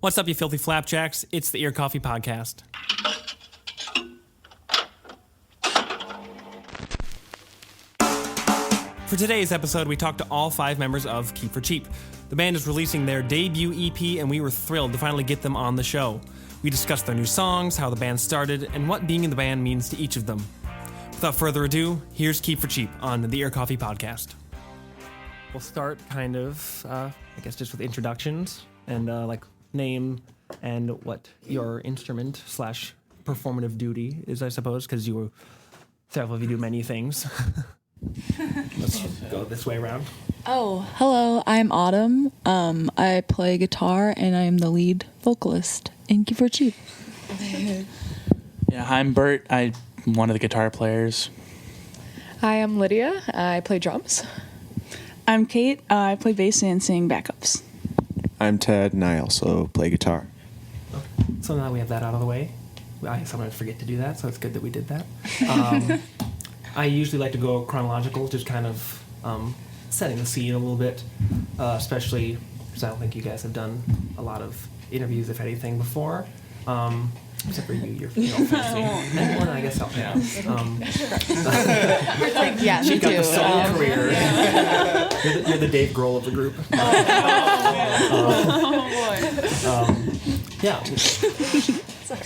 What's up, you filthy flapjacks? It's the Ear Coffee Podcast. For today's episode, we talked to all 5 members of Keep for Cheap. The band is releasing their debut EP, and we were thrilled to finally get them on the show. We discussed their new songs, how the band started, and what being in the band means to each of them. Without further ado, here's Keep for Cheap on the Ear Coffee Podcast. We'll start kind of, just with introductions and name and what your instrument / performative duty is, I suppose, because several of you do many things. Let's go this way around. Oh, hello, I'm Autumn. I play guitar and I am the lead vocalist in Keep for Cheap. Yeah, I'm Bert. I'm one of the guitar players. Hi, I'm Lydia. I play drums. I'm Kate. I play bass and sing backups. I'm Ted, and I also play guitar. So now that we have that out of the way, I sometimes forget to do that, so it's good that we did that. I usually like to go chronological, just kind of setting the scene a little bit, especially because I don't think you guys have done a lot of interviews, if anything, before. Except for you're facing. And I guess I'll pass. Yeah, She me got too. the solo career. You're the Dave Grohl of the group. Yeah. Sorry.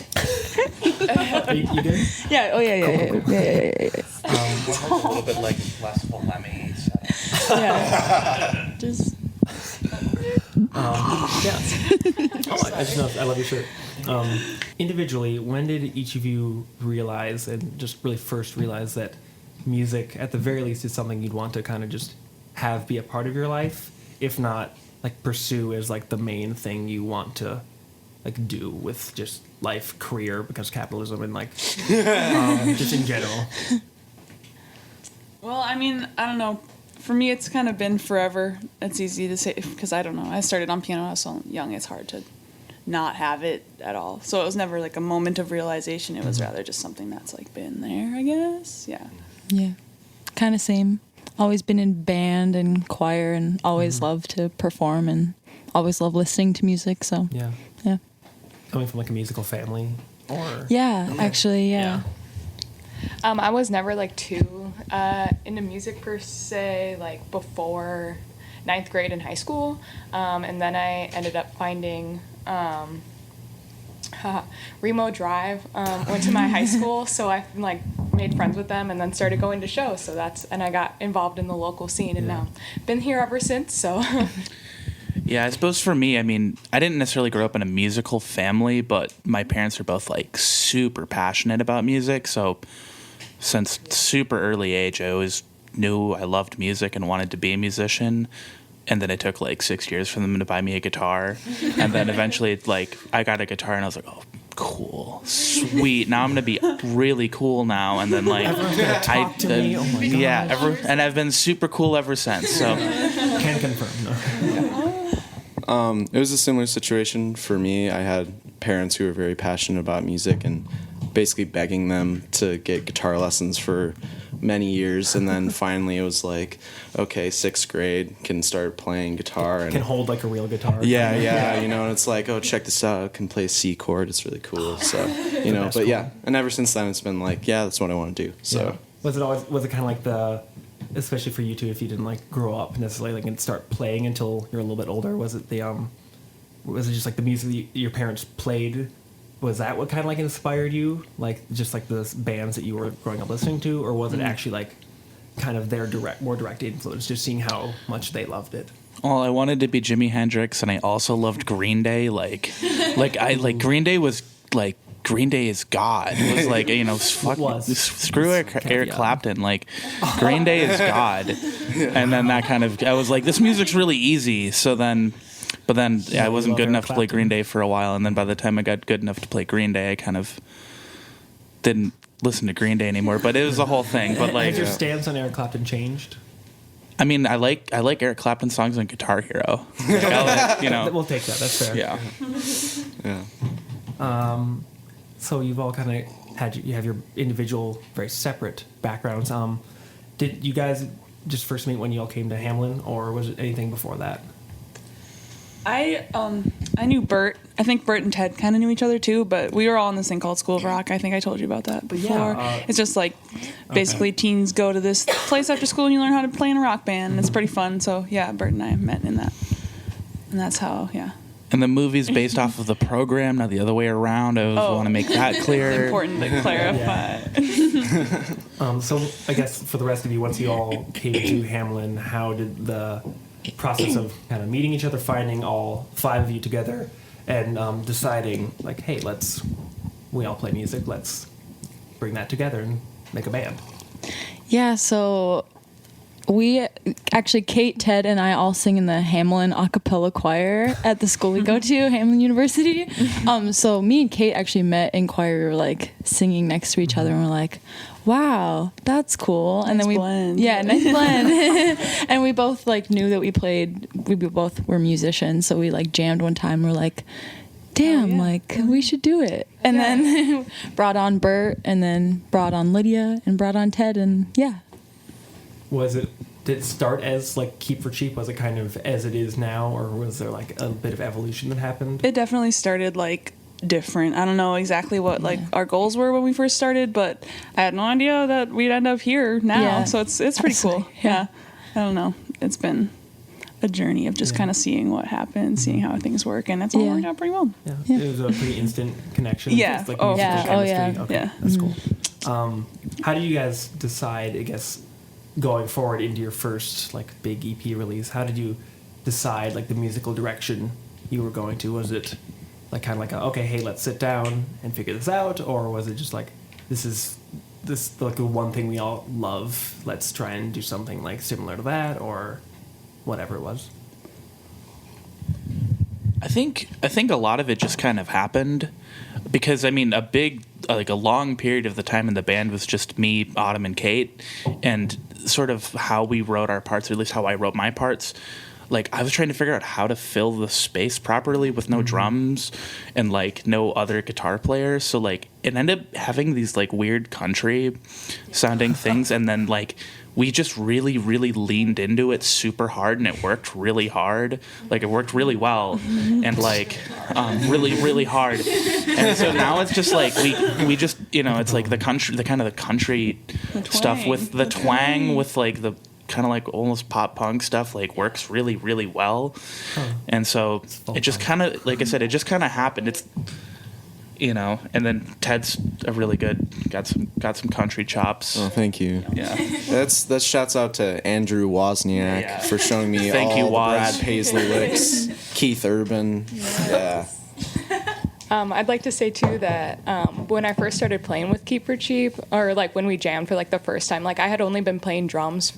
Are you good? Yeah. Oh yeah. Cool. Yeah. A little bit like Les Paul Lemmy. Yeah. Just. Yeah. I just know I love your shirt. Individually, when did each of you realize, and just really first realize, that music, at the very least, is something you'd want to kind of just have be a part of your life, if not pursue as the main thing you want to do with just life, career, because capitalism and just in general? Well, I mean, I don't know. For me, it's kind of been forever. It's easy to say because I don't know. I started on piano when I was so young. It's hard to not have it at all. So it was never a moment of realization. It was rather just something that's been there, I guess. Yeah. Yeah, kind of same. Always been in band and choir and always loved to perform and always loved listening to music. So Yeah. yeah. Coming from a musical family, or Yeah, actually, yeah. I was never too into music per se, before 9th grade in high school, and then I ended up finding Remo Drive. Went to my high school, so I made friends with them, and then started going to shows. So and I got involved in the local scene, and now been here ever since. So. Yeah, I suppose for me, I mean, I didn't necessarily grow up in a musical family, but my parents are both super passionate about music. So since super early age, I always knew I loved music and wanted to be a musician. And then it took 6 years for them to buy me a guitar. And then eventually, I got a guitar and I was like, oh, cool, sweet. Now I'm going to be really cool now. And then Everyone's gonna talk to me. Oh my gosh. Yeah, and I've been super cool ever since. So Can confirm. No. It was a similar situation for me. I had parents who were very passionate about music and basically begging them to get guitar lessons for many years. And then finally it was okay, 6th grade, can start playing guitar. And Can hold a real guitar. Yeah, and it's oh, check this out. I can play a C chord. It's really cool. So, but yeah. And ever since then it's been yeah, that's what I want to do. So. Yeah. Was it kind of especially for you two, if you didn't grow up necessarily and start playing until you're a little bit older, was it just the music that your parents played? Was that what kind of inspired you, just the bands that you were growing up listening to, or was it actually kind of their more direct influence, just seeing how much they loved it? Well, I wanted to be Jimi Hendrix, and I also loved Green Day. Green Day was Green Day is God. It was screw Eric Clapton. Green Day is God. And then that kind of, I was this music's really easy. But then I wasn't good enough to play Green Day for a while. And then by the time I got good enough to play Green Day, I kind of didn't listen to Green Day anymore. But it was a whole thing. But Has your stance on Eric Clapton changed? I mean, I like Eric Clapton songs on Guitar Hero. We'll take that. That's fair. Yeah. Yeah. So you've all kind of you have your individual, very separate backgrounds. Did you guys just first meet when you all came to Hamlin, or was it anything before that? I knew Bert. I think Bert and Ted kind of knew each other too, but we were all in this thing called School of Rock. I think I told you about that before. It's just like basically teens go to this place after school and you learn how to play in a rock band, and it's pretty fun. So yeah, Bert and I met in that, and that's how And the movie's based off of the program, not the other way around. I want to make that clear. important to clarify. So I guess for the rest of you, once you all came to Hamlin, how did the process of kind of meeting each other, finding all 5 of you together, and deciding like, hey, we all play music, let's bring that together and make a band? Yeah, so we actually, Kate, Ted, and I all sing in the Hamlin a cappella choir at the school we go to, Hamlin University. So me and Kate actually met in choir. We were like singing next to each other, and we're like, wow, that's cool. And Nice then blend. Yeah, nice blend. And we both like knew that we both were musicians, so we like jammed one time. We're like, damn, like we should do it. And then brought on Bert, and then brought on Lydia, and brought on Ted, and yeah. Did it start as like Keep for Cheap? Was it kind of as it is now, or was there like a bit of evolution that happened? It definitely started like different. I don't know exactly what like our goals were when we first started, but I had no idea that we'd end up here now. Yeah. So it's pretty cool. Yeah. I don't know. It's been a journey of just kind of seeing what happens, seeing how things work, and it's all worked out pretty well. Yeah. It was a pretty instant connection. Yeah. It's like Oh, musical yeah. chemistry. Oh, yeah. Okay. Yeah. That's cool. How do you guys decide, I guess, going forward into your first like big EP release? How did you decide like the musical direction you were going to? Was it like kind of like okay, hey, let's sit down and figure this out, or was it just like this like the one thing we all love, let's try and do something like similar to that, or whatever it was? I think a lot of it just kind of happened because I mean a long period of the time in the band was just me, Autumn, and Kate, and sort of how we wrote our parts, or at least how I wrote my parts. Like I was trying to figure out how to fill the space properly with no drums and like no other guitar players. So like it ended up having these like weird country sounding things, and then like we just really, really leaned into it super hard, and it worked really hard. Like it worked really well, and like really, really hard. And so now it's just like we just it's like the kind of the country stuff with the twang with like the kind of like almost pop punk stuff like works really, really well. And so it just kind of, like I said, it just kind of happened. It's and then Ted's a really good, got some country chops. Oh, thank you. Yeah. That's shouts out to Andrew Wozniak for showing me Thank all you, the Woz. Brad Paisley licks. Keith Urban. Yeah. I'd like to say too that when I first started playing with Keep for Cheap, or like when we jammed for like the first time, like I had only been playing drums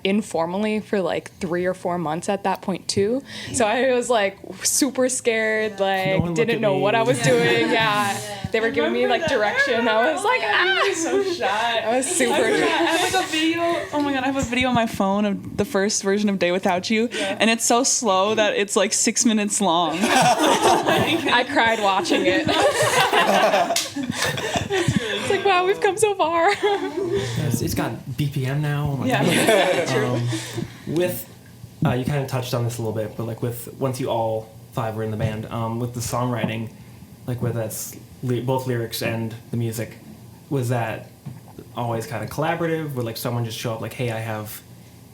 informally for like 3 or 4 months at that point too. So I was like super scared, like didn't know what I was doing. Yeah. They were giving me like direction. I was like, I was so shy. I was super I shy. have like a video. Oh my god, I have a video on my phone of the first version of Day Without You, and it's so slow that it's like 6 minutes long. I cried watching it. It's like, wow, we've come so far. It's got BPM now. Oh my Yeah. God. With you kind of touched on this a little bit, but like with once you all 5 were in the band, with the songwriting, like whether that's both lyrics and the music, was that always kind of collaborative? Would like someone just show up like, hey, I have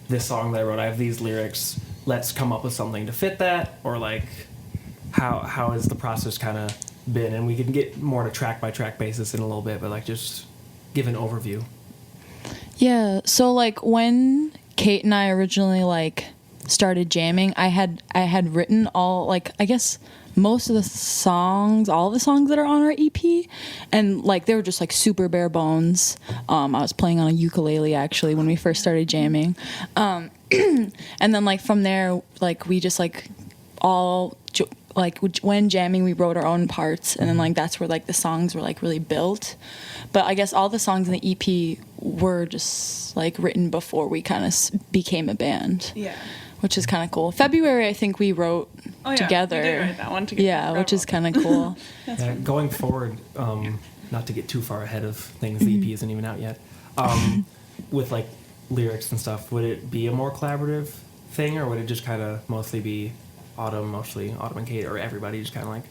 this song that I wrote, I have these lyrics, let's come up with something to fit that? Or like how has the process kind of been? And we can get more on a track by track basis in a little bit, but like just give an overview. Yeah, so like when Kate and I originally like started jamming, I had written all like I guess most of the songs, all the songs that are on our EP, and like they were just like super bare bones. I was playing on a ukulele actually when we first started jamming, and then like from there like we just like all like when jamming we wrote our own parts, and then like that's where like the songs were like really built. But I guess all the songs in the EP were just like written before we kind of became a band. Yeah. Which is kind of cool. February, I think we wrote together. We did write that one together. Yeah, which is kind of cool. Going forward, not to get too far ahead of things, the EP isn't even out yet. With like lyrics and stuff, would it be a more collaborative thing, or would it just kind of mostly be Autumn mostly, Autumn and Kate, or everybody just kind of like?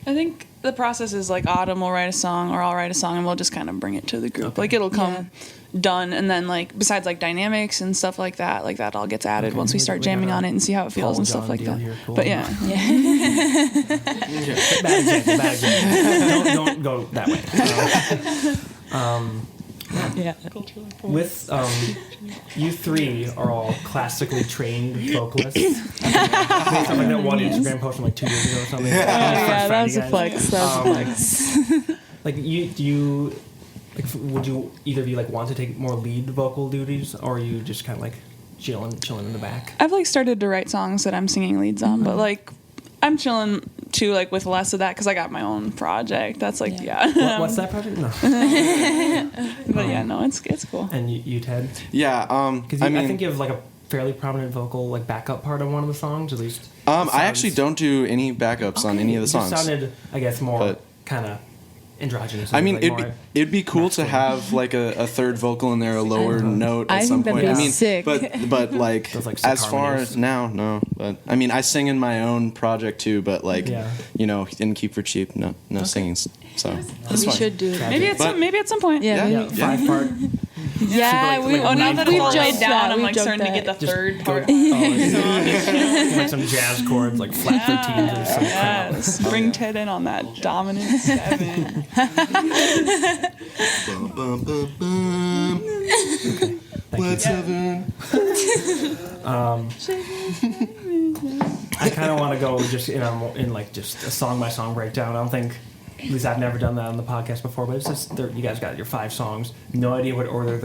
I think the process is like Autumn will write a song, or I'll write a song, and we'll just kind of bring it to the group. Okay. Like it'll come done, and then like besides like dynamics and stuff like that all gets added Okay, once we start jamming on it and see how it feels Paul and stuff John like deal that. here, cool. But yeah, Bad example. Don't go that way. Yeah. With you three are all classically trained vocalists. Based on like that one Instagram post from like 2 years ago or something. Yeah, that was a flex. That was a flex. Like like would you either of you like want to take more lead vocal duties, or are you just kind of like chilling in the back? I've like started to write songs that I'm singing leads on, but like I'm chilling too, like with less of that because I got my own project. That's like What's that project? No. But yeah, no, it's cool. And you Ted? Yeah. Because I mean, I think you have like a fairly prominent vocal like backup part on one of the songs, at least. I actually don't do any backups on any of the songs. It sounded, I guess, more But- kind of androgynous. I mean, like it'd be cool to have like a third vocal in there, a lower note at I some think point. that'd I be mean, sick. but like, Those, like, sick as far harmonies. as now, no. But I mean, I sing in my own project too. But like, Yeah. you know, in Keep for Cheap, no singing. So that's We fine. should do that. Maybe at some point. Yeah. Yeah. maybe- Yeah, 5-part. Yeah, Like- we, like Now that it's we've all laid joked down, that, I'm we've like joked starting to get that. the third part. Like some jazz chords, like flat 13s or something. Yes, bring Ted in on that dominant 7. Bum, bum, bum, bum. Let's have I kind of want to go just in like just a song by song breakdown. I don't think, at least I've never done that on the podcast before, but it's just you guys got your 5 songs. No idea what order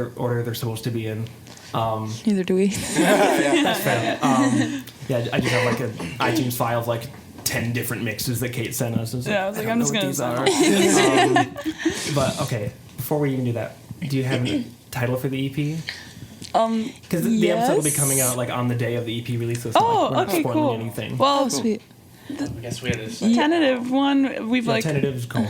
they're supposed to be in. Neither do we. That's fair. Yeah, I just have like an iTunes file of like 10 different mixes that Kate sent us. And Yeah, I was like, don't I'm know just what gonna these are. But okay, before we even do that, do you have a title for the EP? Because the episode will be yes. coming out like on the day of the EP release. So it's not, like, we're not okay, spoiling cool. anything. Well, Oh, sweet. I guess we had to tentative one, we've Yeah, like tentative is cool.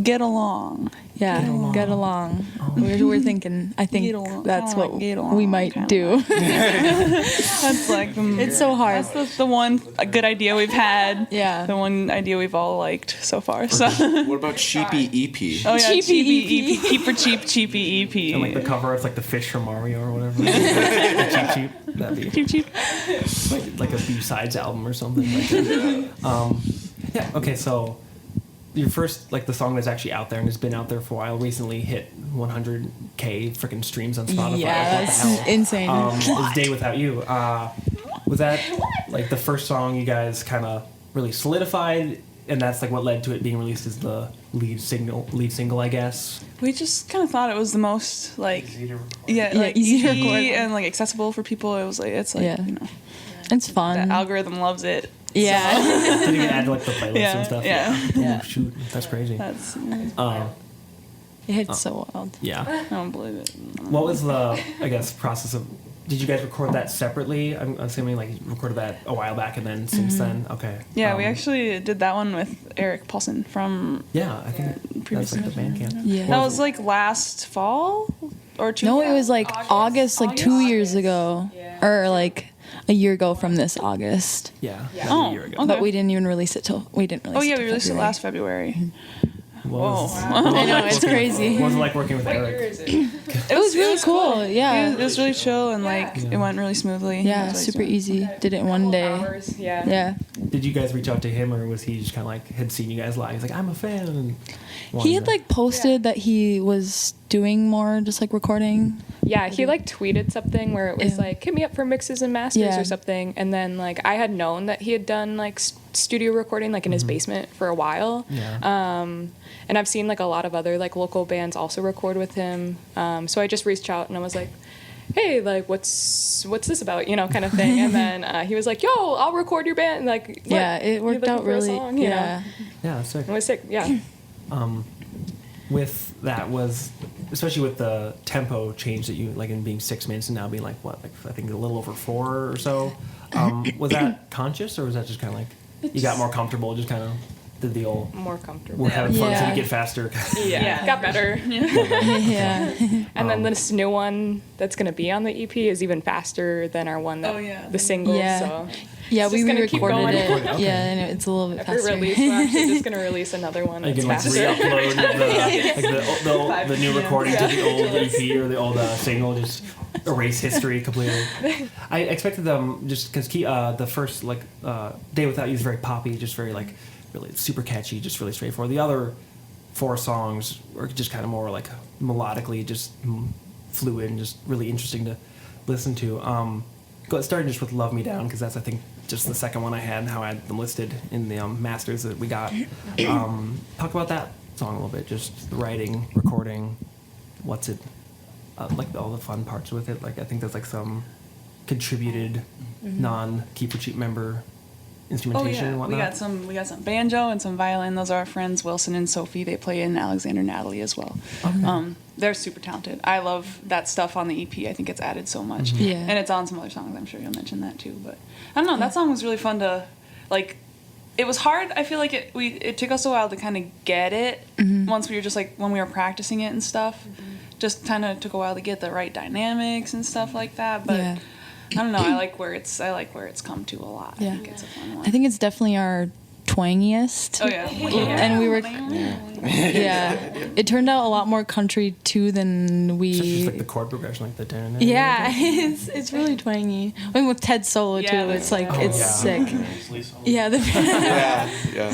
get along. Yeah, get along. We're thinking. I think Get along. that's Kinda what like get along, we might kinda do. That's like It's so hard. That's the one a good idea we've had. Yeah. The one idea we've all liked so far. So. What about Sheepy EP? Oh yeah, Cheapy cheapy EP. EP. Keep for cheap, cheapy EP. And like the cover, it's like the fish from Mario or whatever. The cheap. That'd be cheap, cheap. like a B-sides album or something like that. Yeah, okay, so your first, like the song that's actually out there and has been out there for a while, recently hit 100K freaking streams on Spotify. Yeah, Like, that's what the hell? insane. Is Day Without You. Was that like the first song you guys kind of really solidified, and that's like what led to it being released as the lead single, I guess? We just kind of thought it was the most like Yeah, like easy to easy record. and like accessible for people. It was like it's like Yeah. you know It's fun. the algorithm loves it. Yeah. Did you add to like the playlist Yeah, and stuff? yeah. Yeah. Oh, shoot, that's crazy. That's It hits so wild. Yeah. I don't believe it. What was the, I guess, process of? Did you guys record that separately? I'm assuming like you recorded that a while back, and then since then, okay. Yeah, we actually did that one with Eric Paulson from. Yeah, I think that's like the band camp. Yeah. That was like last fall or 2. No, it was like August, like 2 years ago, or like a year ago from this August. Yeah, maybe Oh, a year ago. okay. But we didn't even release it till we didn't release. Oh yeah, it we till released it February. last February. What Whoa. was- I know, it's crazy. What was it like working with Eric? It was really cool. Yeah. It was really chill and like it went really smoothly. It Yeah, was, like, super easy. Did it in one day. Hours, yeah. Yeah. Did you guys reach out to him, or was he just kind of like had seen you guys live? He's like, I'm a fan. And He wanted had to- like posted that he was doing more just like recording. Yeah, he like tweeted something where it was Yeah. like, hit me up for mixes and masters Yeah. or something. And then like I had known that he had done like studio recording like in his basement for a while. Yeah. And I've seen like a lot of other like local bands also record with him. So I just reached out and I was like, hey, like what's this about, you know, kind of thing. And then he was like, yo, I'll record your band. Like, what? Yeah, it You worked looking out for a really. song? You know? Yeah. Yeah, that's sick. It was sick. Yeah. With that was, especially with the tempo change that you like in being 6 minutes and now being like what, like I think a little over 4 or so. Was that conscious, or was that just kind of like you got more comfortable just kind of did the old More comfortable. we're having fun so Yeah. we get faster. Yeah, got better. Yeah. And then this new one that's going to be on the EP is even faster than our one that Oh, yeah. the single. Yeah. So Yeah, It's we just gonna keep re-recorded going. it. Okay. Yeah, and it's a little bit every faster. release, we're actually just going to release another one You that's can like faster. re-upload the new recording to the old EP or the old single, just erase history completely. I expected them just because the first Day Without You is very poppy, just very like really super catchy, just really straightforward. The other 4 songs are just kind of more like melodically just fluid and just really interesting to listen to. Starting just with Love Me Down, because that's I think just the second one I had and how I had them listed in the masters that we got. Talk about that song a little bit, just the writing, recording, what's it like, all the fun parts with it. Like I think there's like some contributed non-Keep for Cheap member Oh instrumentation and yeah, whatnot. we got some banjo and some violin. Those are our friends Wilson and Sophie. They play in Alexander Natalie as well. They're super talented. I love that stuff on the EP. I think it's added so much. Yeah. And it's on some other songs. I'm sure you'll mention that too. But I don't know. That song was really fun to like. It was hard. I feel like it took us a while to kind of get it. Once we were just like when we were practicing it and stuff. Just kind of took a while to get the right dynamics and stuff like that. But Yeah. I don't know. I like where it's come to a lot. Yeah. I think it's a fun one. I think it's definitely our twangiest. Oh yeah. And we were, yeah. It turned out a lot more country too than Just like the we. chord progression, like the dun- Yeah, it's really twangy. I mean, with Ted solo too, Yeah, it's like Oh, it's yeah. sick. Yeah, Yeah.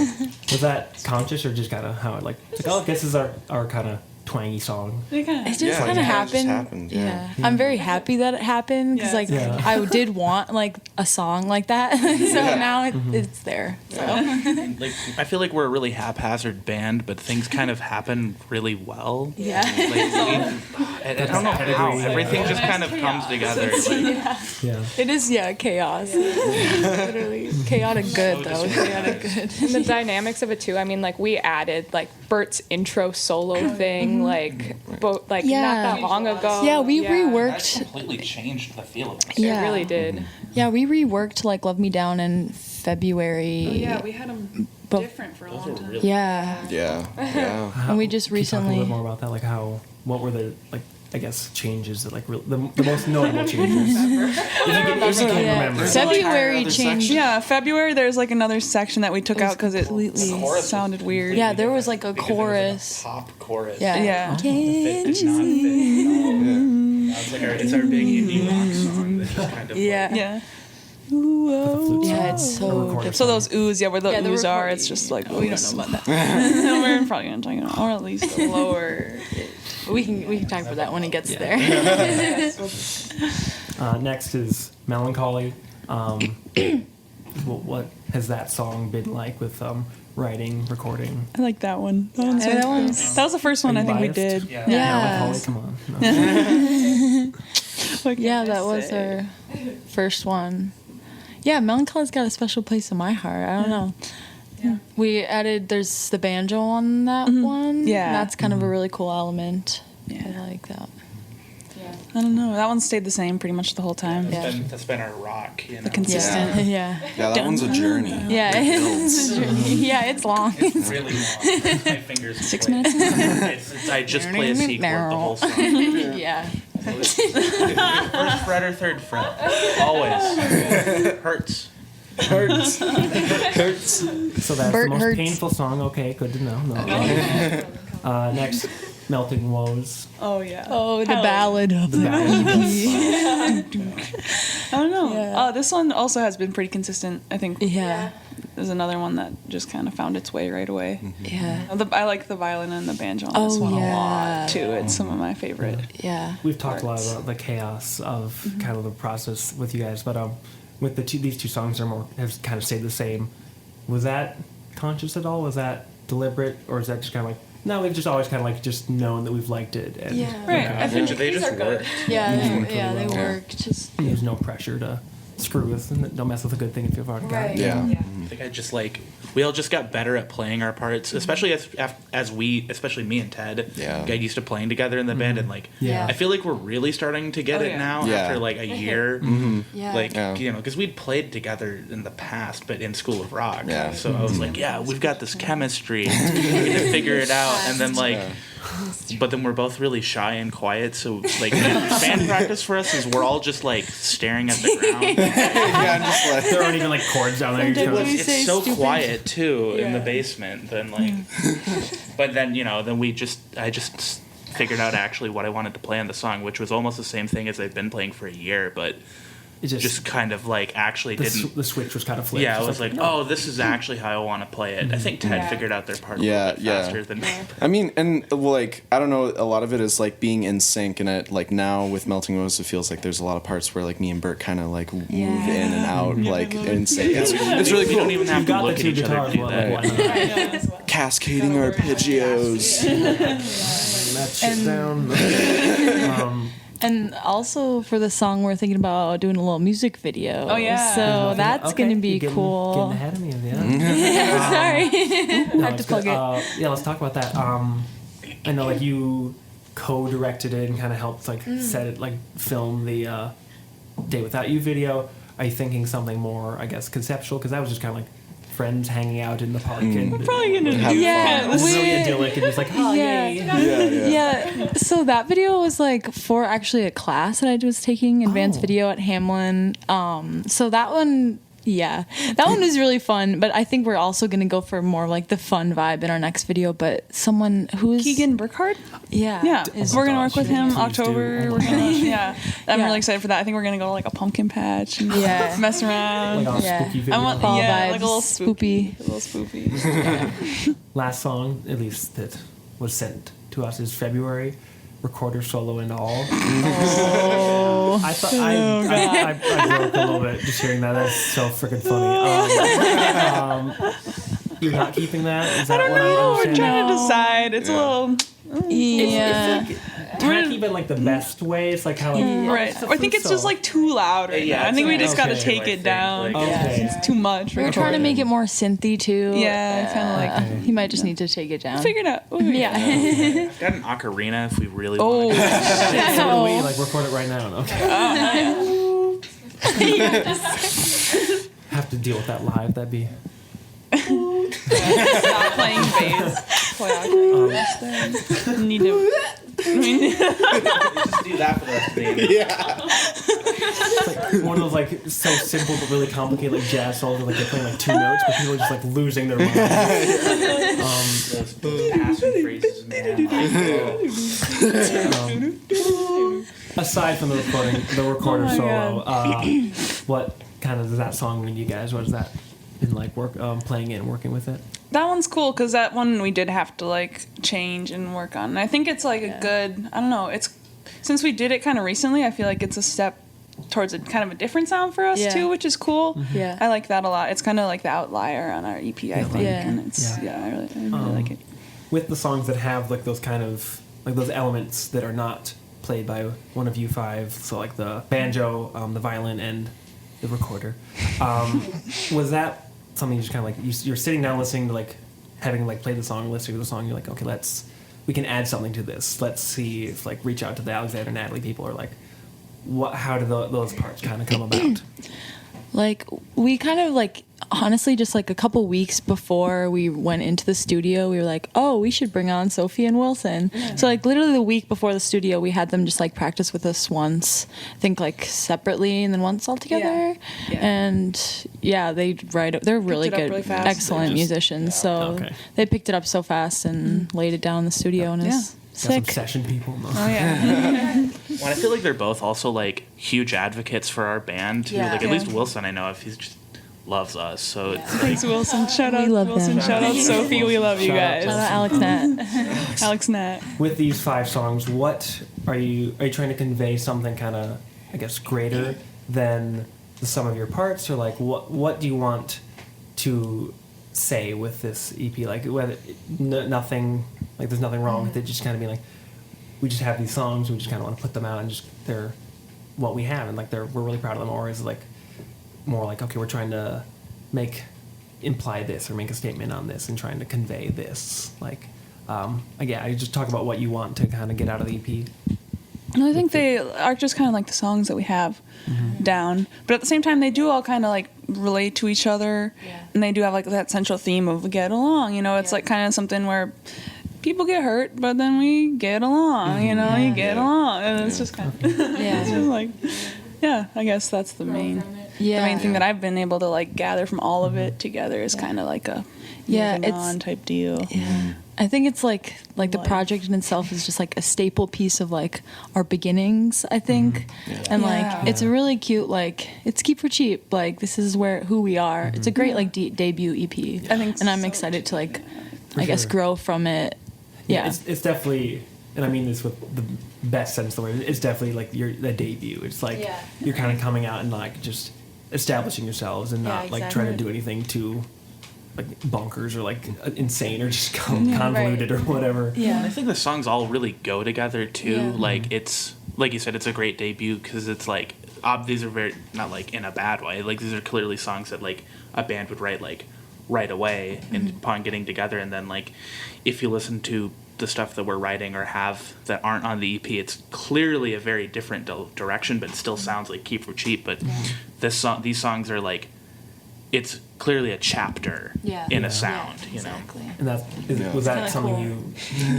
Was that conscious or just kind of how it like? It's like, oh, this is our kind of twangy song. They kinda- It just Yeah, kind yeah, of it just happened. happened, yeah. I'm very happy that it happened because Yeah, like Yeah. I did want like a song like that, so now it's there. So. Like I feel like we're a really haphazard band, but things kind of happen really well. Yeah. I don't know how Pedigree, yeah. everything just kind of comes together. Like, Yeah. It is, chaos. Literally. Chaotic good, though. Chaotic good. And the dynamics of it too. I mean, like we added like Bert's intro solo thing, like not that long ago. Yeah, we that reworked. completely changed the feel of it. Yeah. It really did. Yeah, we reworked, like, Love Me Down in February. Oh, yeah, we had them But- different for a long time. Yeah. Yeah. Yeah. And we just Can you talk a recently. little more about that? Like what were the like I guess changes that like the most notable changes? If you can Yeah. remember. February Other changed. section. Yeah, February there's like another section that we took out because it completely- sounded weird. Yeah, there was like a chorus. Pop chorus. Yeah. Yeah. The fit did not fit. It's like it's our big indie rock song. That just kind of Yeah. Yeah. Yeah, it's so different. So those oohs, where the Yeah, the oohs are, recording. it's just like We don't know about that. We're probably gonna talk about, or at least the lower. We can talk about that when it gets there. Next is Melancholy. What has that song been like with writing, recording? I like that one. That was the first Are one you I think we biased? did. Yeah. Yeah. Melancholy, come on. No. Yeah, that was our first one. Yeah, Melancholy's got a special place in my heart. I don't know. Yeah. We added, there's the banjo on that one. Yeah. That's kind of a really cool element. Yeah. I like that. I don't know. That one stayed the same pretty much the whole time. Yeah. That's been our rock. You know? The consistent. Yeah. Yeah, that one's a journey. Yeah, it's a journey. Yeah, it's long. It's really long. My fingers. 6 minutes. I just play a C chord the whole song. Yeah. First fret or third fret. Always. Hurts. Hurts. Hurts. So that's Bert the most hurts. painful song. Okay, good to know. No. Next, Melting Woes. Oh yeah. Oh, the ballad of the I don't know. Yeah. This one also has been pretty consistent. I think Yeah. there's another one that just kind of found its way right away. Yeah. I like the violin and the banjo on this Oh, one a yeah. lot too. It's some of my favorite. Yeah. We've talked a lot about the chaos of kind of the process with you guys, but with these two songs have kind of stayed the same. Was that conscious at all? Was that deliberate, or is that just kind of like, no, we've just always kind of like just known that we've liked it, and Yeah. Right. I think They just worked. Yeah, worked yeah, really they well. work. Just there's no pressure to screw with, and don't mess with a good thing if you've already got it. Yeah. think I just like we all just got better at playing our parts, especially especially me and Ted got used to playing together in the band, and like I feel like we're really starting to get it now after like a year, like you know, because we'd played together in the past, but in School of Rock. So I was like, we've got this chemistry, we need to figure it out, and then like. But then we're both really shy and quiet, so like band practice for us is we're all just like staring at the ground. Just like, There aren't even like chords down there. It's so quiet too in the basement. Then like, but then you know, then I just figured out actually what I wanted to play on the song, which was almost the same thing as I've been playing for a year, but. It just kind of like actually didn't. The switch was kind of flipped. Yeah, I was like, oh, this is actually how I want to play it. I think Ted figured out their part a little bit faster than me. I mean, and well, like I don't know, a lot of it is like being in sync, and it like now with Melting Rose, it feels like there's a lot of parts where like me and Bert kind of like move in and out like in sync. It's really cool. We don't even have to look at each other to do that. Cascading arpeggios. That shit down. And also for the song, we're thinking about doing a little music video. Oh, yeah. So that's going to be cool. Getting ahead of me, yeah. Sorry. No, Have to plug it. Yeah, let's talk about that. I know, like, you co-directed it and kind of helped, like, set it, like, film the Day Without You video. Are you thinking something more, I guess, conceptual? Because that was just kind of like friends hanging out in the park. And We're probably gonna do Yeah, It's really idyllic and just like, oh, yay. Yeah. So that video was like for actually a class that I was taking, advanced video at Hamlin. So that one, that one was really fun. But I think we're also gonna go for more like the fun vibe in our next video. But someone who's Keegan Burkhardt. Yeah, We're gonna work with him Please do. October. Oh my We're gonna, gosh. I'm really excited for that. I think we're gonna go to like a pumpkin patch and mess around. Like on a spooky video. I want Fall like vibes, a little spoopy. a little spoopy. Last song, at least that was sent to us, is February. Recorder solo and all. I thought I broke a little bit just hearing that. That's so freaking funny. You're not keeping that? Is that I don't what know. I'm We're trying to decide. It's a little. It's like tacky, but in like the best way. It's like how like Right. I think it's just like too loud right now. I think we just got to take it down. Okay. It's too much. We were trying to make it more synthy too. Yeah, kind of like. He might just need to take it down. Figure it out. Ooh, Yeah. I've got an ocarina if we really want to. So we like record it right now. Okay. Have to deal with that live. That'd be. Stop playing bass. Play ocarina. Need to. Just do that for the rest of the game. It's like one of those like so simple but really complicated like jazz solos. Like they're playing like two notes, but people are just like losing their minds. Those passing phrases, man. Aside from the recorder solo, what kind of does that song mean to you guys? What is that in like playing it and working with it? That one's cool because that one we did have to like change and work on. And I think it's like a good. I don't know. It's since we did it kind of recently. I feel like it's a step towards a kind of a different sound for us too, which is cool. Yeah. I like that a lot. It's kind of like the outlier on our EP, I think, and it's I really like it. With the songs that have like those kind of like those elements that are not played by one of you five, so like the banjo, the violin, and the recorder, was that something you just kind of like you're sitting down listening to like having like played the song, listening to the song, you're like, okay, we can add something to this. Let's see if like reach out to the Alexander Natalie people, or like how do those parts kind of come about? Like we kind of like honestly just like a couple weeks before we went into the studio, we were like, oh, we should bring on Sophie and Wilson. So like literally the week before the studio, we had them just like practice with us once, I think like separately and then once all together. And they're really good, really fast. excellent musicians. So they picked it up so fast and laid it down in the studio and it's Got some sick. session people. No. Oh yeah. Well, I feel like they're both also like huge advocates for our band too. Like at least Wilson, I know if he's just loves us. So it's like, Thanks, Wilson. Shout out love Wilson. them. Shout out Sophie. We love you Shout out guys. Shout out Alex Nat. Alex Nat. With these 5 songs, what are you trying to convey something kind of, I guess, greater than the sum of your parts, or like what do you want to say with this EP? Like whether nothing, like there's nothing wrong with it, just kind of being like, we just have these songs, we just kind of want to put them out and just they're what we have and like we're really proud of them, or is it like more like, okay, we're trying to make imply this or make a statement on this and trying to convey this? Like, again, I just talk about what you want to kind of get out of the EP. And I think they are just kind of like the songs that we have down, but at the same time they do all kind of like relate to each other, and they do have like that central theme of get along. You know, it's like kind of something where people get hurt, but then we get along. You know, you get along, and it's just kind of it's just like I guess that's the main thing that I've been able to like gather from all of it together is kind of like a moving on type deal. Yeah. I think it's like the project in itself is just like a staple piece of like our beginnings, I think. And like it's a really cute, like it's Keep for Cheap, like this is who we are. It's a great like debut EP. I think and I'm excited to like I guess grow from it. It's definitely, and I mean this with the best sense of the word, it's definitely like the debut. It's like you're kind of coming out and like just establishing yourselves and not like trying to do anything too like bonkers or like insane or just convoluted or whatever. And I think the songs all really go together too. Like it's like you said, it's a great debut because it's like these are very not like in a bad way. Like these are clearly songs that like a band would write like right away and upon getting together. And then like if you listen to the stuff that we're writing or have that aren't on the EP, it's clearly a very different direction, but it still sounds like Keep for Cheap. But these songs are like, it's clearly a chapter in a sound, you know. And was that something you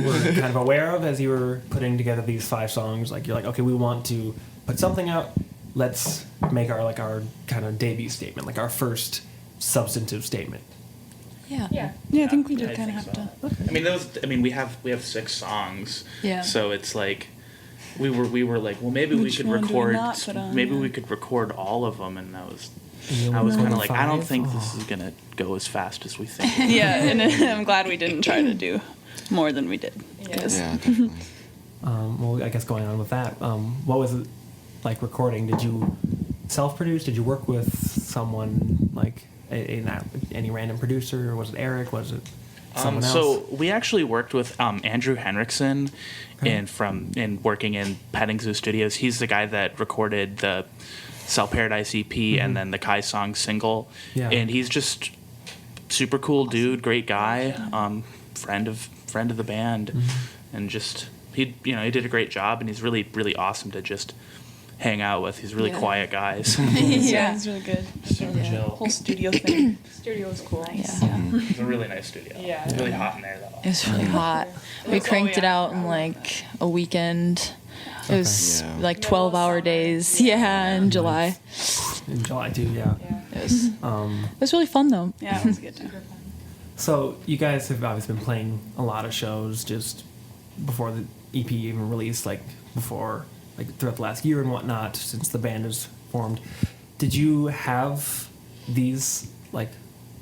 were kind of aware of as you were putting together these 5 songs? Like you're like, okay, we want to put something out. Let's make our kind of debut statement, like our first substantive statement. I think we did kind of have to. I mean, we have 6 songs. So it's like we were like, well, maybe we could record. We could record all of them, and I was kind of like, I don't think this is gonna go as fast as we think. And I'm glad we didn't try to do more than we did. Definitely. Well, I guess going on with that, what was it like recording? Did you self-produce? Did you work with someone like any random producer? Or was it Eric? Was it someone else? So we actually worked with Andrew Henriksen in working in Petting Zoo Studios. He's the guy that recorded the Cell Paradise EP and then the Kai Song single. And he's just super cool dude, great guy, friend of the band, and just he did a great job, and he's really really awesome to just hang out with. He's a really quiet guy. So. He's really good. Super chill. Whole studio thing. Studio is cool. Nice. It's a really nice studio. It's really hot in there though. It was really hot. We cranked it out in like a weekend. It was like 12-hour days. In July. In July too, It was really fun though. It was a good time. So you guys have obviously been playing a lot of shows just before the EP even released, like before, like throughout the last year and whatnot, since the band is formed. Did you have these like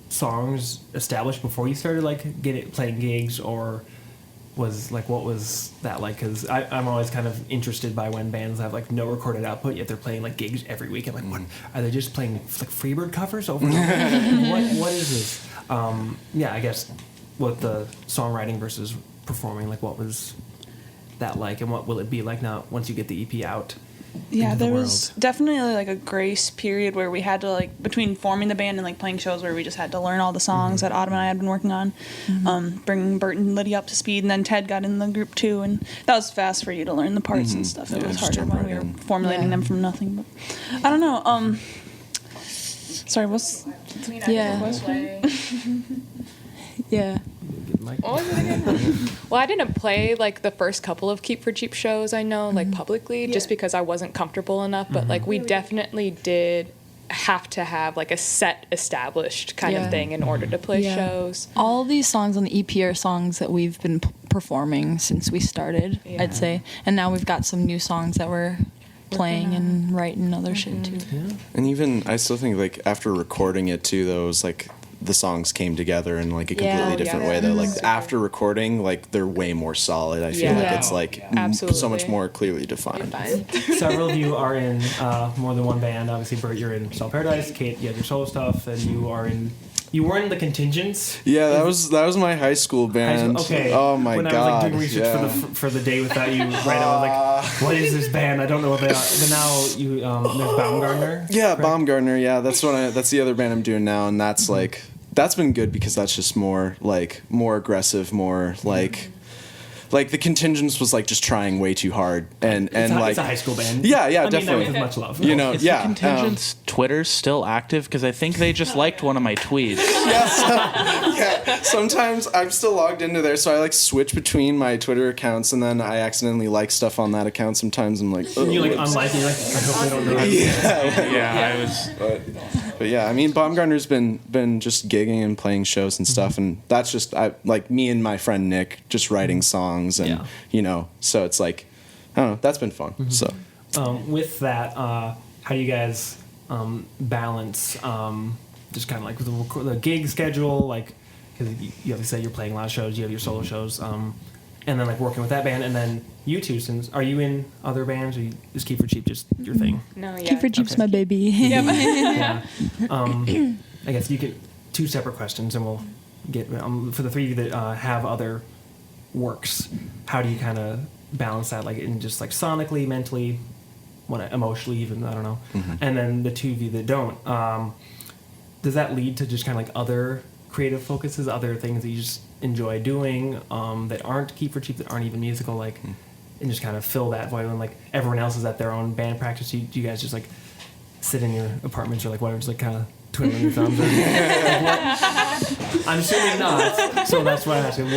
songs established before you started like playing gigs, or was like what was that like? Because I'm always kind of interested by when bands have like no recorded output yet they're playing like gigs every week. I'm like, what are they just playing like Freebird covers over? what is this? I guess what the songwriting versus performing, like what was that like, and what will it be like now once you get the EP out? There was definitely like a grace period where we had to like between forming the band and like playing shows where we just had to learn all the songs that Autumn and I had been working on, bringing Bert and Lydia up to speed, and then Ted got in the group too, and that was fast for you to learn the parts and stuff. It was harder when we were formulating them from nothing. But I don't know. Sorry, what's the question? What was it again? Well, I didn't play like the first couple of Keep for Cheap shows I know like publicly just because I wasn't comfortable enough, but like we definitely did have to have like a set established kind of thing in order to play shows. All these songs on the EP are songs that we've been performing since we started, I'd say, and now we've got some new songs that we're playing and writing other shit too. And even I still think like after recording it too, though, it was like the songs came together in like a completely different way though. Like after recording, like they're way more solid. I feel like it's like so much more clearly defined. Several of you are in more than one band. Obviously, Bert, you're in Cell Paradise. Kate, you have your solo stuff, and you were in the Contingents. Yeah, that was my high school band. Okay. Oh my god. When I was like doing research for the day without you, right? I was like, what is this band? I don't know what they are. But now there's Baumgartner. Yeah, correct? Baumgartner. Yeah, that's the other band I'm doing now, and that's like that's been good because that's just more aggressive, more like the Contingents was like just trying way too hard, and like it's a high school band. Yeah, I mean, definitely. with much love. Is the Contingents Twitter still active? Because I think they just liked one of my tweets. Yeah, sometimes I'm still logged into there, so I like switch between my Twitter accounts, and then I accidentally like stuff on that account. Sometimes I'm like, oh, You like unlike, you're like, I hope they don't know. Yeah, I was. But yeah, I mean, Baumgartner's been just gigging and playing shows and stuff, and that's just like me and my friend Nick just writing songs, and so it's like, I don't know, that's been fun. So With that, how do you guys balance just kind of like the gig schedule, like because you have to say you're playing a lot of shows, you have your solo shows, and then like working with that band, and then you two, since are you in other bands, or is Keep for Cheap just your thing? No, yeah. Keep for Cheap's my baby. Yeah. I guess you could two separate questions, and we'll get for the three of you that have other works. How do you kind of balance that, like in just like sonically, mentally, emotionally, even I don't know. And then the two of you that don't, does that lead to just kind of like other creative focuses, other things that you just enjoy doing that aren't Keep for Cheap, that aren't even musical, like, and just kind of fill that void when like everyone else is at their own band practice? Do you guys just like sit in your apartments or like whatever, just like kind of twiddling your thumbs? Or, I'm assuming not. So that's why I'm asking.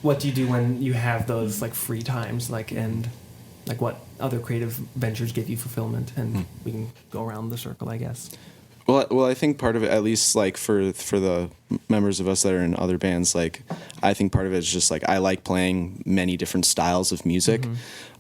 What do you do when you have those like free times? Like, and like what other creative ventures give you fulfillment? And we can go around the circle, I guess. Well, I think part of it, at least like for the members of us that are in other bands, like I think part of it is just like I like playing many different styles of music.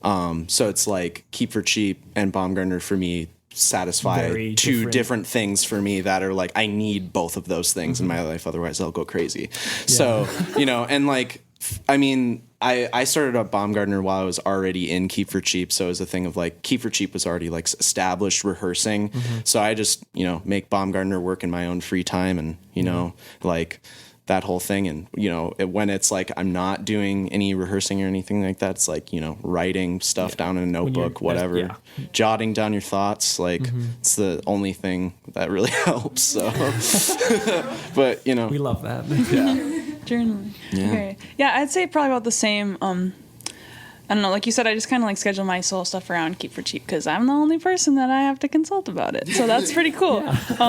So it's like Keep for Cheap and Baumgartner for me satisfy Very two different things for me that are like I need both of those things in my life, otherwise I'll go crazy. So and like I mean, I started up Baumgartner while I was already in Keep for Cheap, so it was a thing of like Keep for Cheap was already like established rehearsing, so I just make Baumgartner work in my own free time, and like that whole thing, and when it's like I'm not doing any rehearsing or anything like that, it's like writing stuff down in a notebook, whatever, jotting down your thoughts, like it's the only thing that really helps. So, but we love that. Journaling. Yeah. Okay. Yeah, I'd say probably about the same. I don't know, like you said, I just kind of like schedule my solo stuff around Keep for Cheap because I'm the only person that I have to consult about it. So that's pretty cool.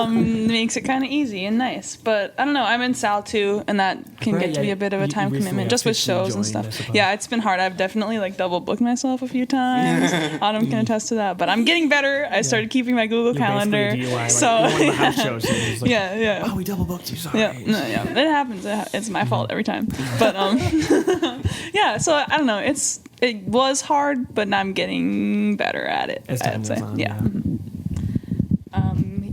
Makes it kind of easy and nice. But I don't know, I'm in Sal too, and that can get to be a bit of a time commitment just with shows and stuff. Yeah, it's been hard. I've definitely like double booked myself a few times. Autumn can attest to that. But I'm getting better. I started keeping my Google Calendar. DUI, so like, one of the house shows, like, yeah. Oh, we double booked you. Sorry. Yeah, it happens. It's my fault every time. But yeah. So I don't know. It was hard, but now I'm getting better at it. As time I'd goes say. on,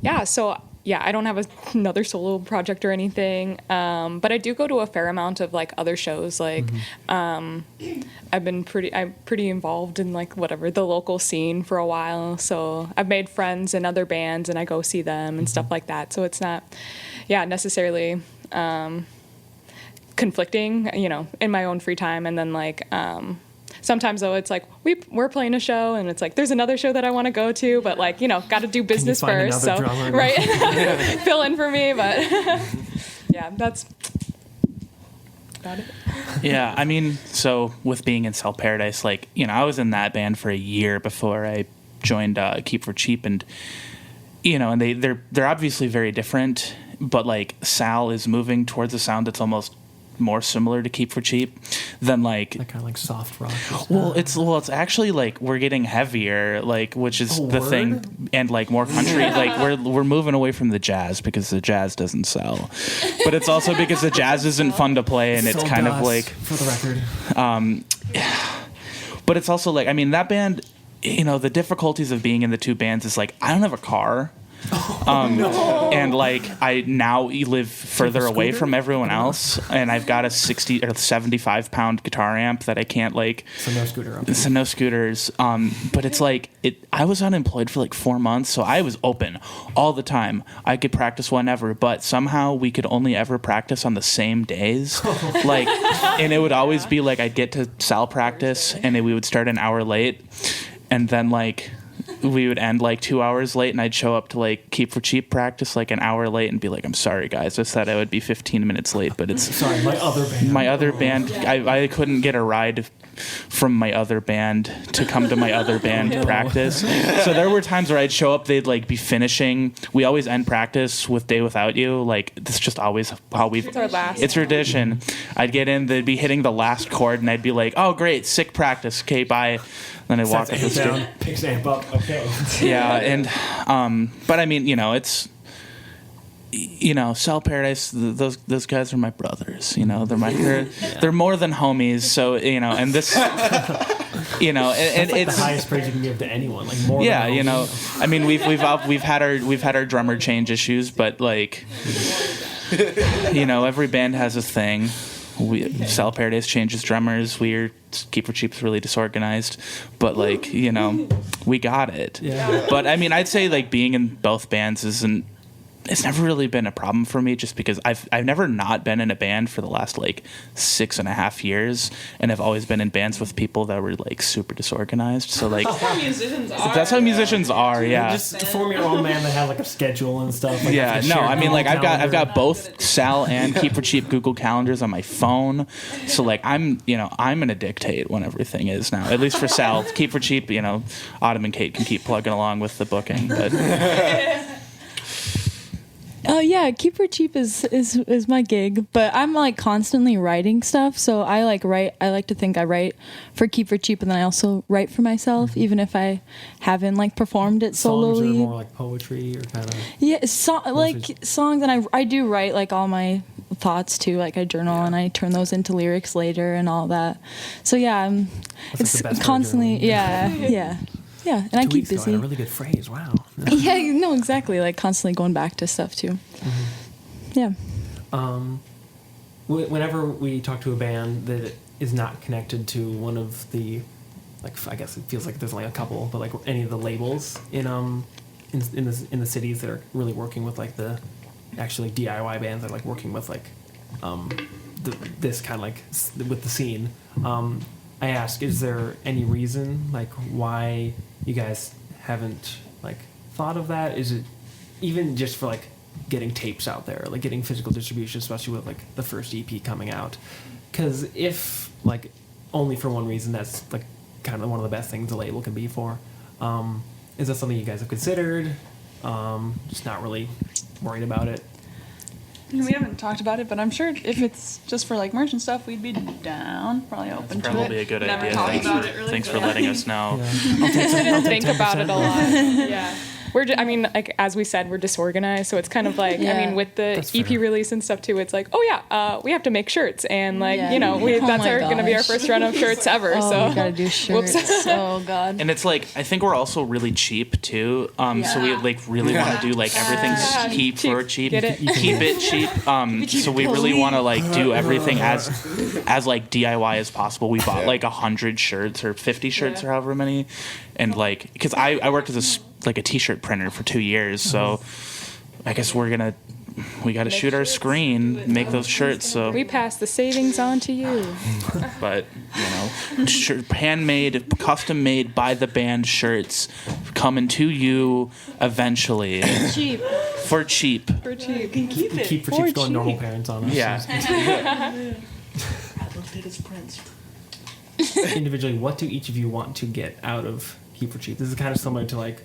Yeah. So I don't have another solo project or anything, but I do go to a fair amount of like other shows. Like, I'm pretty involved in like whatever the local scene for a while. So I've made friends in other bands, and I go see them and stuff like that. So it's not, necessarily conflicting, in my own free time, and then like. Sometimes though it's like we're playing a show and it's like there's another show that I want to go to, but like got to do business first. So right, fill in for me. But yeah, that's about it. Yeah, I mean, so with being in Cell Paradise, like I was in that band for a year before I joined Keep for Cheap, and and they're obviously very different, but like Sal is moving towards a sound that's almost more similar to Keep for Cheap than like kind of like soft rock. Well, it's actually like we're getting heavier, like which is the thing, and like more country. Like we're moving away from the jazz because the jazz doesn't sell, but it's also because the jazz isn't fun to play, and it's kind of like for the record. But it's also like that band, the difficulties of being in the two bands is like I don't have a car. And like I now live further away from everyone else, and I've got a 60 or 75 pound guitar amp that I can't like. So no scooter. Okay. So no scooters. But it's like I was unemployed for like 4 months, so I was open all the time. I could practice whenever, but somehow we could only ever practice on the same days. Like, and it would always be like I'd get to Sal practice, and we would start an hour late, and then like. we would end like 2 hours late, and I'd show up to like Keep for Cheap practice like an hour late and be like, I'm sorry guys, I said I would be 15 minutes late, but it's Sorry, my other band. I couldn't get a ride from my other band to come to my other band practice. So there were times where I'd show up, they'd like be finishing. We always end practice with Day Without You. Like, that's just always how we've... It's our last. It's tradition. I'd get in, they'd be hitting the last chord, and I'd be like, oh, great, sick practice. Okay, bye. Then I'd walk up the down, stairs. picks amp up. Okay. Yeah, and... but I mean, you know, it's... You know, Cell Paradise, those guys are my brothers. You know, they're more than homies. So, you know, and this, you know, and Like it's the highest praise you can give to anyone. Like more. yeah, than you know, I mean, we've had our drummer change issues, but like, you know, every band has a thing. Cell Paradise changes drummers. Keep for Cheap's really disorganized, but like, you know, we got it. Yeah. But I mean, I'd say like being in both bands it's never really been a problem for me, just because I've never not been in a band for the last like 6.5 years, and I've always been in bands with people that were like super disorganized. So like That's how musicians are. that's how musicians are. Yeah. Just form your own band that have like a schedule and stuff. Like Yeah, have a no, shared I mean, like Google I've calendar. got both Sal and Keep for Cheap Google calendars on my phone, so like I'm gonna dictate when everything is now. At least for Sal, Keep for Cheap, you know, Autumn and Kate can keep plugging along with the booking, but Oh yeah, Keep for Cheap is my gig, but I'm like constantly writing stuff. So I like to think I write for Keep for Cheap, and then I also write for myself, even if I haven't like performed it songs solely. are more like poetry or kind of. Yeah, songs, and I do write like all my thoughts too. Like I journal and I turn those into lyrics later and all that. So yeah, That's like it's the best part of constantly journaling. yeah, and I 2 keep weeks ago, I had busy. a really good phrase. Wow. Yeah, no, exactly. Like constantly going back to stuff too. Yeah. Whenever we talk to a band that is not connected to one of the, like, I guess it feels like there's only a couple, but like any of the labels in the cities that are really working with like the actually DIY bands that are like working with like this kind of like with the scene. I ask, is there any reason like why you guys haven't like thought of that? Is it even just for like getting tapes out there, like getting physical distribution, especially with like the first EP coming out? Because if like only for one reason, that's like kind of one of the best things the label can be for. Is that something you guys have considered? Just not really worried about it. We haven't talked about it, but I'm sure if it's just for like merch and stuff, we'd be down, probably open to it. probably a good Never idea. talked about it really. Thanks for letting us know. Didn't think about it a lot. Yeah. I mean, like as we said, we're disorganized, so it's kind of like, Yeah. I mean, with the That's EP fair. release and stuff too, it's like, oh yeah, we have to make shirts, and like, Yeah. you know, Oh that's my going to be our gosh. first run of shirts ever. Oh, so we gotta do shirts. Whoops. Oh god. And it's like, I think we're also really cheap too. So we like really want to do like everything's Yeah. cheap for cheap. Get it? Keep it cheap. So we really want to like do everything as like DIY as possible. We bought like 100 shirts or 50 shirts or however many, and like because I worked as a t-shirt printer for 2 years, so I guess we got to shoot our screen, make those shirts. So we pass the savings on to you. but you know, handmade, custom made by the band shirts coming to you eventually Cheap. for cheap. For cheap. Keep for For cheap going cheap. normal parents on us. Yeah. Individually, what do each of you want to get out of Keep for Cheap? This is kind of similar to like,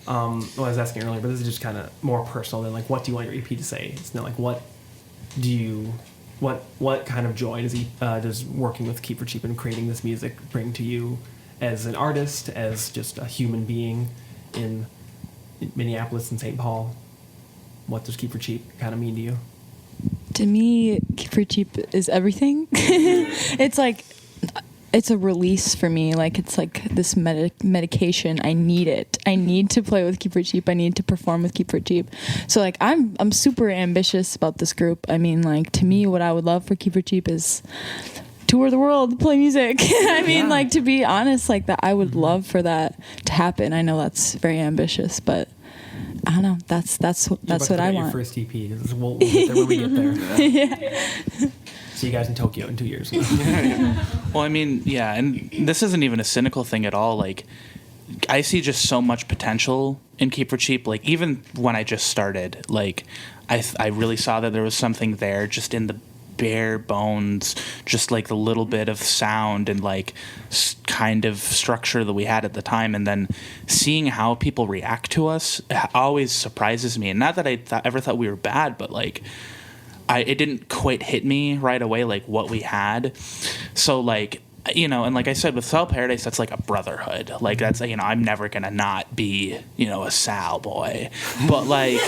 I was asking earlier, but this is just kind of more personal than like, what do you want your EP to say? It's not like, what kind of joy does working with Keep for Cheap and creating this music bring to you as an artist, as just a human being in Minneapolis and St. Paul? What does Keep for Cheap kind of mean to you? To me, Keep for Cheap is everything. It's like it's a release for me. Like it's like this medication. I need it. I need to play with Keep for Cheap. I need to perform with Keep for Cheap. So like I'm super ambitious about this group. I mean, like to me, what I would love for Keep for Cheap is tour the world, play music. I mean, like to be honest, like that I would love for that to happen. I know that's very ambitious, but I don't know. That's what I Your want. first EP. We'll get there when we get there. See you guys in Tokyo in 2 years. Well, I mean, yeah, and this isn't even a cynical thing at all. Like, I see just so much potential in Keep for Cheap. Like, even when I just started, like, I really saw that there was something there just in the bare bones, just like the little bit of sound and like kind of structure that we had at the time, and then seeing how people react to us always surprises me. And not that I ever thought we were bad, but like it didn't quite hit me right away like what we had. So like, you know, and like I said, with Sal Paradise, that's like a brotherhood. Like, that's, you know, I'm never gonna not be, you know, a Sal boy. But like,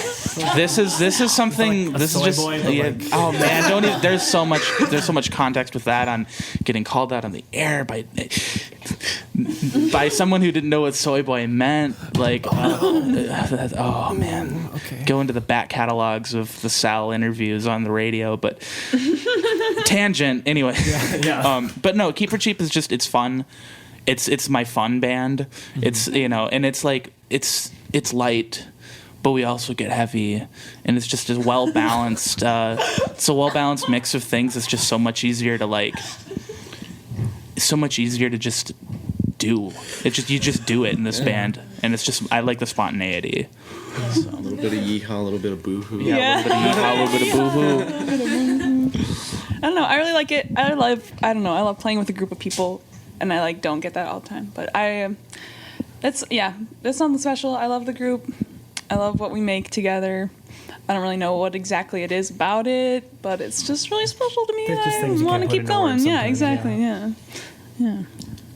this is something. Like this is just, boy, yeah, like... oh man, don't even, there's so much context with that on getting called out on the air by someone who didn't know what soy boy meant. Like, oh man, okay. Go into the back catalogs of the Sal interviews on the radio, but tangent anyway. Yeah. But no, Keep for Cheap is just, it's fun. It's my fun band. Mm-hmm. It's, you know, and it's like it's light, but we also get heavy, and it's just a well balanced. It's a well balanced mix of things. It's just so much easier to like. So much easier to just do. You just do it in this band, and it's just, I like the spontaneity. So, a little bit of yeehaw, a little bit of boo-hoo. Yeah, a little bit of yeehaw, a little bit of boo-hoo. I don't know. I really like it. I love playing with a group of people, and I like don't get that all the time. But that's something special. I love the group. I love what we make together. I don't really know what exactly it is about it, but it's just really special to me. There's just I things you want to can't put keep into going. words Yeah, sometimes, exactly. Yeah.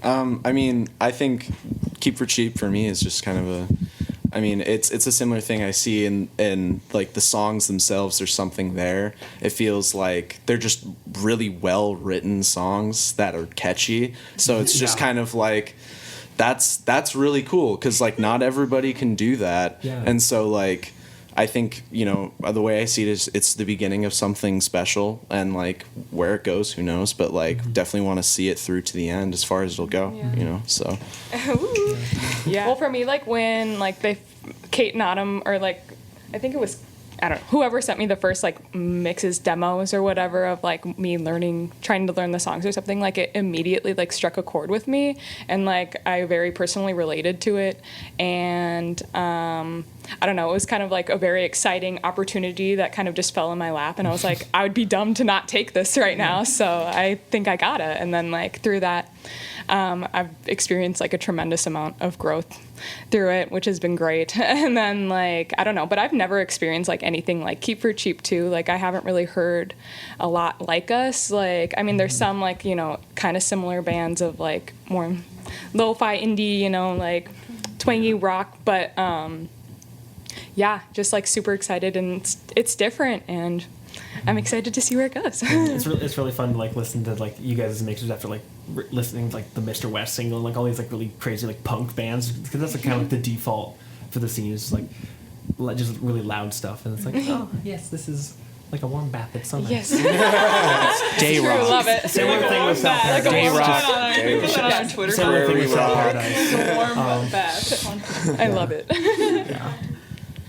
I mean, I think Keep for Cheap for me is just kind of it's a similar thing I see in like the songs themselves. There's something there. It feels like they're just really well written songs that are catchy. So it's just kind of like, that's really cool, because like not everybody can do that. Yeah. And so like, I think, you know, the way I see it is it's the beginning of something special, and like where it goes, who knows, but like definitely want to see it through to the end as far as it'll go, you know, so. Yeah. Well, for me, like when like Kate and Autumn, or like, I think it was, I don't know, whoever sent me the first like mixes demos or whatever of like me trying to learn the songs or something, like it immediately like struck a chord with me, and like I very personally related to it, and I don't know, it was kind of like a very exciting opportunity that kind of just fell in my lap, and I was like, I would be dumb to not take this right now, so I think I got it. And then like through that, I've experienced like a tremendous amount of growth through it, which has been great. And then like, I don't know, but I've never experienced like anything like Keep for Cheap too. Like I haven't really heard a lot like us. Like, I mean, there's some like, you know, kind of similar bands of like more lo-fi indie, you know, like twangy rock, but yeah, just like super excited, and it's different, and I'm excited to see where it goes. It's really fun to like listen to like you guys' mixes after like listening to like the Mr. West single and like all these like really crazy like punk bands, because that's like kind of like the default for the scene, is like just really loud stuff, and it's like, oh yes, this is like a warm bath. It's so nice. Yes. Day I rock. love it. Similar thing with Sal Like a Paradise. Day warm rock. bath. Put that on Twitter. Similar thing with Sal Rock. Paradise. Warm bath. I love it. Yeah.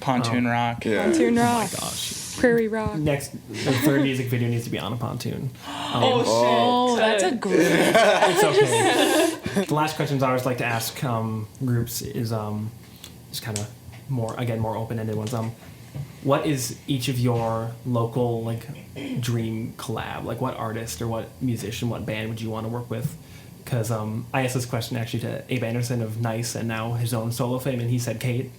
Pontoon rock. Yeah. Pontoon rock, Gosh. prairie rock. Next, the third music video needs to be on a pontoon. Oh, that's a great. It's okay. The last questions I always like to ask groups is just kind of more open-ended ones. What is each of your local like dream collab? Like what artist or what musician, what band would you want to work with? Because I asked this question actually to Abe Anderson of Nice and now his own solo fame, and he said Kate.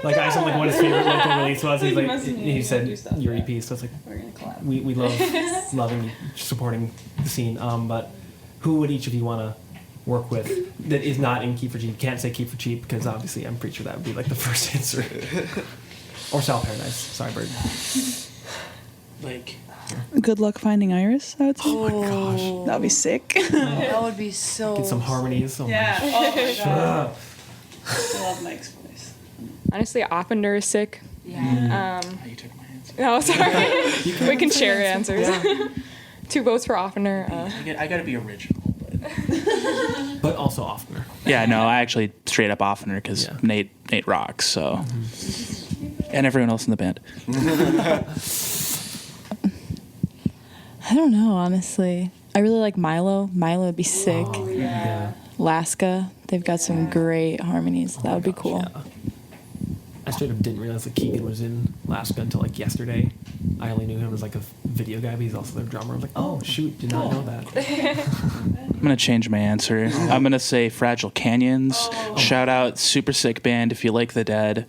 Like I asked him like what his favorite local release was. He's like, he said your EP. So it's like We're gonna collab. we love loving supporting the scene. But who would each of you want to work with that is not in Keep for Cheap? You can't say Keep for Cheap because obviously I'm pretty sure that would be like the first answer. Or Sal Paradise. Sorry, Bird. Like, Good luck finding Iris, I would say. Oh my gosh. That'd be sick. That would be so. Get some harmonies. Oh my Yeah. Oh my god. God. I love Mike's voice. Honestly, Offender is sick. Yeah. oh, you took my answer. Oh, sorry. We can share answers. 2 votes for Offender. I gotta be original. But also oftener. Yeah, no, I actually straight up oftener because Yeah. Nate rocks, so. And everyone else in the band. I don't know, honestly. I really like Milo. Milo would be sick. Yeah. Laska, They've got some great harmonies. That would be cool. Yeah. I straight up didn't realize that Keegan was in Alaska until like yesterday. I only knew him as like a video guy, but he's also their drummer. I was like, oh shoot, did not know that. I'm gonna change my answer. I'm gonna say Fragile Canyons. Shout out, super sick band if you like the Dead,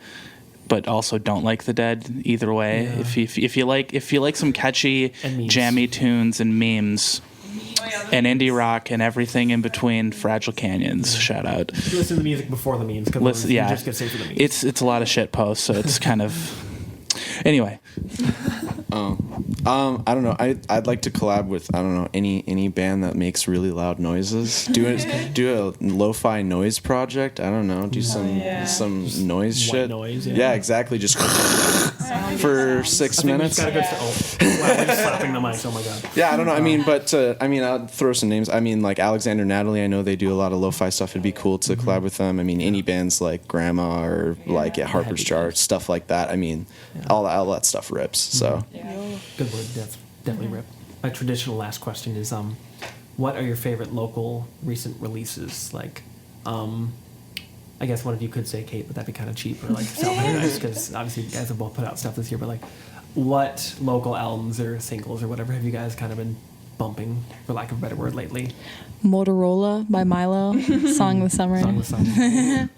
but also don't like the Dead. Either way, Yeah. if you like some catchy, And memes. jammy tunes and memes, and indie rock and everything in between, Fragile Canyons. Shout out. You listen to the music before the memes, because Listen, you yeah, just get saved for the memes. it's a lot of shit posts, so it's kind of. Anyway, I don't know. I'd like to collab with, I don't know, any band that makes really loud noises. Do a lo-fi noise project. I don't know. Do some noise White shit. noise, yeah. yeah. Exactly. Just for 6 minutes. Wow, we're just slapping the mics. Oh my god. Yeah, I don't know. I mean, but I'll throw some names. I mean, like Alexander Natalie. I know they do a lot of lo-fi stuff. It'd be cool to collab with them. I mean, any bands like Grandma or like at Harper's Chart, stuff like that. I mean, all that stuff rips. So. Good word. That's definitely rip. My traditional last question is, what are your favorite local recent releases? Like, I guess one of you could say Kate, but that'd be kind of cheap, or like South Paradise, because obviously you guys have both put out stuff this year. But like, what local albums or singles or whatever have you guys kind of been bumping, for lack of a better word, lately? Motorola by Milo, Song of the Summer. Song with song.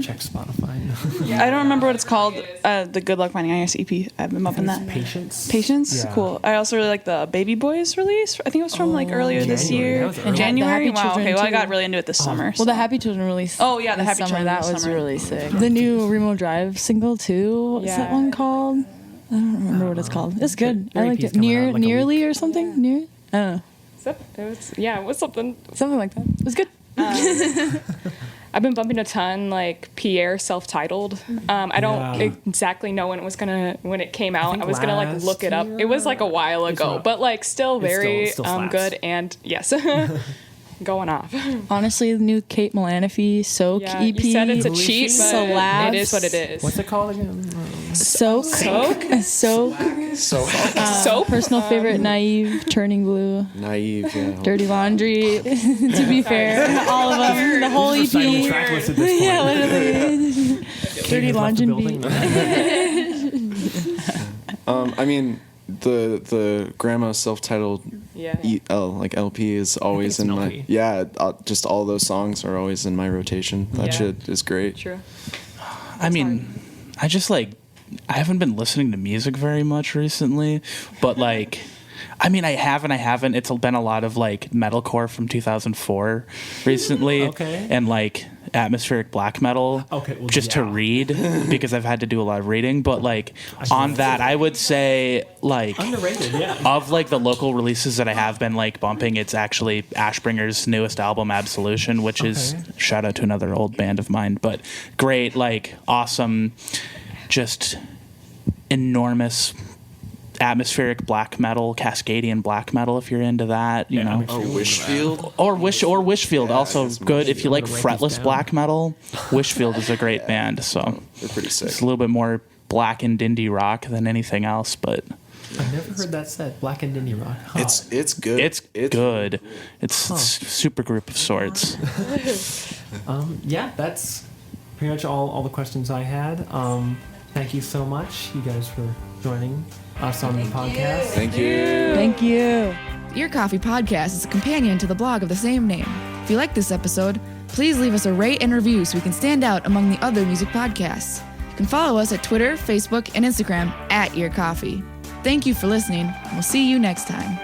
Check Spotify. I don't remember what it's called. The Good Luck Finding Ice EP. I've been bumping that. Patience. Patience, Yeah. cool. I also really like the Baby Boys release. I think it was from like earlier this January. year. That was early. In January. The Happy Wow. Children Okay. Well, I too. got really into it this summer. Well, the Happy Children released. Oh, yeah, the this Happy summer. Children That this was summer. really sick. The new Remo Drive single too. What's that Yeah. one called? I don't remember what it's called. It's good. Their I liked EP's it. coming out in like a Nearly week. or something. Near. I don't know. It was something. Something like that. It was good. I've been bumping a ton, like Pierre self-titled. I don't Yeah. exactly know when it came out. think I was gonna like last look it up. It was like a while ago, not- but like still very still slaps. good, and yes, going off. Honestly, the new Kate Malanafi Soak Yeah, EP. you said it's a Who is cheat, she? but Slaps. it is what it is. What's it called again? Soak. Soak? Soak. Soap? Personal favorite, Naive, Turning Blue, Naive. Yeah. Dirty Laundry. To be fair, all of them. The whole EP. Reciting the track list at this point. Yeah, literally. Dirty Kate has left the Laundry. building. I mean, the Grandma self-titled Yeah. like LP is always it's in an my LP. just all those songs are always in my rotation. That Yeah. shit is great. True. I mean, I just like, I haven't been listening to music very much recently, but like, I mean, I haven't. It's been a lot of like metalcore from 2004 recently, Okay. and like atmospheric black metal, Okay, well, just to yeah. read because I've had to do a lot of reading. But like on that, I would say like Underrated, yeah. of like the local releases that I have been like bumping, it's actually Ashbringer's newest album, Absolution, which is Okay. shout out to another old band of mine, but great, like awesome, just enormous atmospheric black metal, Cascadian black metal if you're into that, you know. Oh, Wishfield. Or Wishfield, also it's good if you like I'm gonna write this fretless down. black metal. Wishfield is a great band, so They're pretty sick. it's a little bit more blackened indie rock than anything else, but I've never heard that said. Black and indie rock. Huh. It's good. it's good. It's super group of sorts. Yeah, that's pretty much all the questions I had. Thank you so much, you guys, for joining us on the podcast. Thank you. Thank you. The Ear Coffee Podcast is a companion to the blog of the same name. If you like this episode, please leave us a rate and review so we can stand out among the other music podcasts. You can follow us at Twitter, Facebook, and Instagram @Ear Coffee. Thank you for listening, and we'll see you next time.